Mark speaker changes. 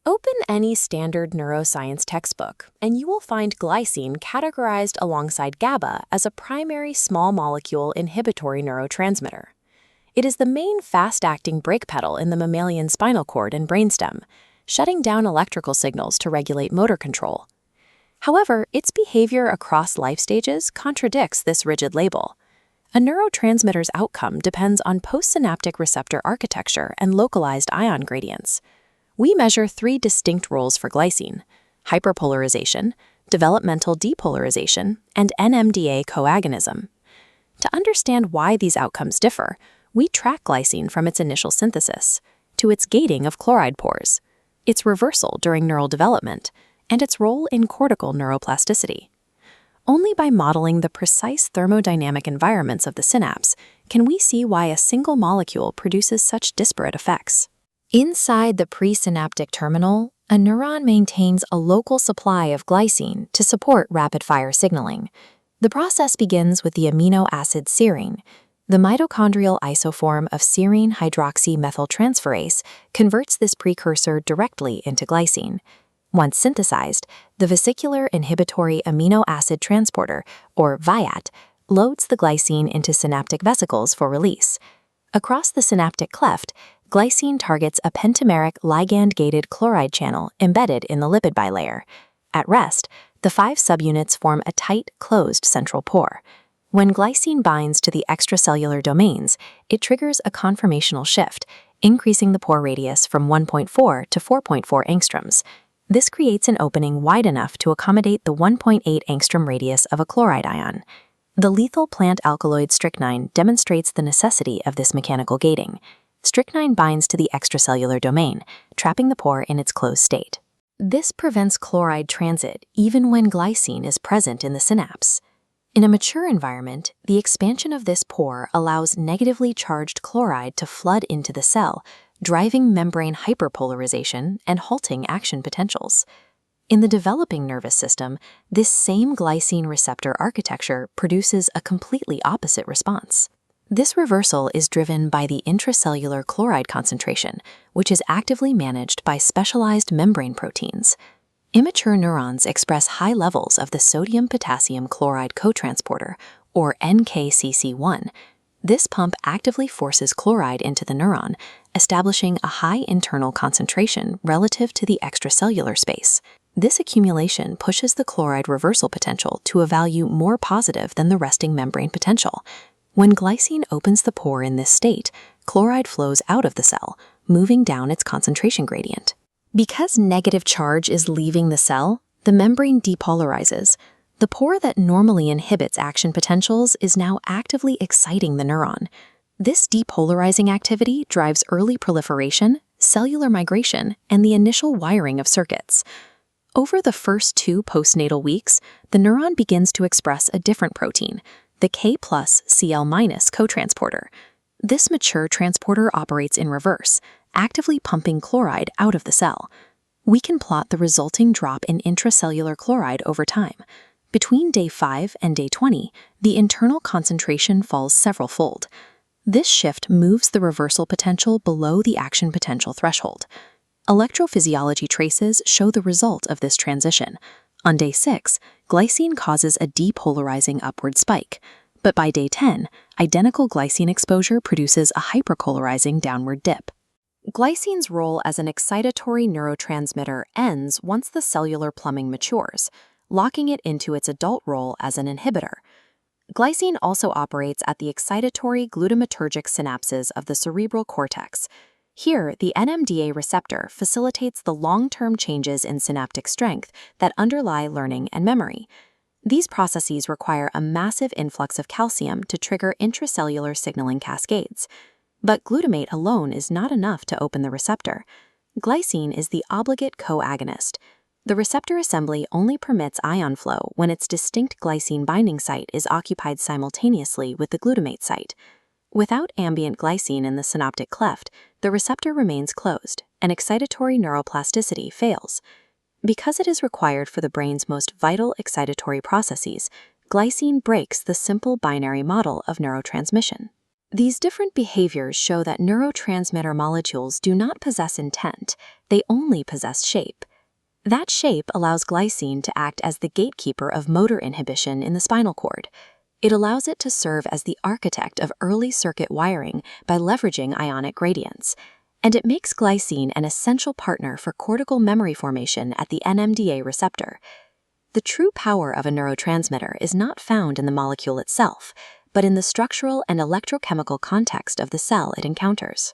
Speaker 1: Open any standard neuroscience textbook, and you will find glycine categorized alongside GABA as a primary small molecule inhibitory neurotransmitter. It is the main fast-acting brake pedal in the mammalian spinal cord and brainstem, shutting down electrical signals to regulate motor control. However, its behavior across life stages contradicts this rigid label. A neurotransmitter's outcome depends on postsynaptic receptor architecture and localized ion gradients. We measure three distinct roles for glycine: hyperpolarization, developmental depolarization, and NMDA coagonism. To understand why these outcomes differ, we track glycine from its initial synthesis to its gating of chloride pores, its reversal during neural development, and its role in cortical neuroplasticity. Only by modeling the precise thermodynamic environments of the synapse can we see why a single molecule produces such disparate effects. Inside the presynaptic terminal, a neuron maintains a local supply of glycine to support rapid-fire signaling. The process begins with the amino acid serine. The mitochondrial isoform of serine hydroxymethyltransferase converts this precursor directly into glycine. Once synthesized, the vesicular inhibitory amino acid transporter, or VIAT, loads the glycine into synaptic vesicles for release. Across the synaptic cleft, glycine targets a pentameric ligand-gated chloride channel embedded in the lipid bilayer. At rest, the 5 subunits form a tight, closed central pore. When glycine binds to the extracellular domains, it triggers a conformational shift, increasing the pore radius from 1.4 to 4.4 angstroms. This creates an opening wide enough to accommodate the 1.8 angstrom radius of a chloride ion. The lethal plant alkaloid strychnine demonstrates the necessity of this mechanical gating. Strychnine binds to the extracellular domain, trapping the pore in its closed state. This prevents chloride transit even when glycine is present in the synapse. In a mature environment, the expansion of this pore allows negatively charged chloride to flood into the cell, driving membrane hyperpolarization and halting action potentials. In the developing nervous system, this same glycine receptor architecture produces a completely opposite response. This reversal is driven by the intracellular chloride concentration, which is actively managed by specialized membrane proteins. Immature neurons express high levels of the sodium-potassium chloride cotransporter, or NKCC1. This pump actively forces chloride into the neuron, establishing a high internal concentration relative to the extracellular space. This accumulation pushes the chloride reversal potential to a value more positive than the resting membrane potential. When glycine opens the pore in this state, chloride flows out of the cell, moving down its concentration gradient. Because negative charge is leaving the cell, the membrane depolarizes. The pore that normally inhibits action potentials is now actively exciting the neuron. This depolarizing activity drives early proliferation, cellular migration, and the initial wiring of circuits. Over the first 2 postnatal weeks, the neuron begins to express a different protein, the K+Cl- cotransporter. This mature transporter operates in reverse, actively pumping chloride out of the cell. We can plot the resulting drop in intracellular chloride over time. Between day 5 and day 20, the internal concentration falls several-fold. This shift moves the reversal potential below the action potential threshold. Electrophysiology traces show the result of this transition. On day 6, glycine causes a depolarizing upward spike, but by day 10, identical glycine exposure produces a hyperpolarizing downward dip. Glycine's role as an excitatory neurotransmitter ends once the cellular plumbing matures, locking it into its adult role as an inhibitor. Glycine also operates at the excitatory glutamatergic synapses of the cerebral cortex. Here, the NMDA receptor facilitates the long-term changes in synaptic strength that underlie learning and memory. These processes require a massive influx of calcium to trigger intracellular signaling cascades. But glutamate alone is not enough to open the receptor. Glycine is the obligate coagonist. The receptor assembly only permits ion flow when its distinct glycine binding site is occupied simultaneously with the glutamate site. Without ambient glycine in the synaptic cleft, the receptor remains closed, and excitatory neuroplasticity fails. Because it is required for the brain's most vital excitatory processes, glycine breaks the simple binary model of neurotransmission. These different behaviors show that neurotransmitter molecules do not possess intent, they only possess shape. That shape allows glycine to act as the gatekeeper of motor inhibition in the spinal cord. It allows it to serve as the architect of early circuit wiring by leveraging ionic gradients. And it makes glycine an essential partner for cortical memory formation at the NMDA receptor. The true power of a neurotransmitter is not found in the molecule itself, but in the structural and electrochemical context of the cell it encounters.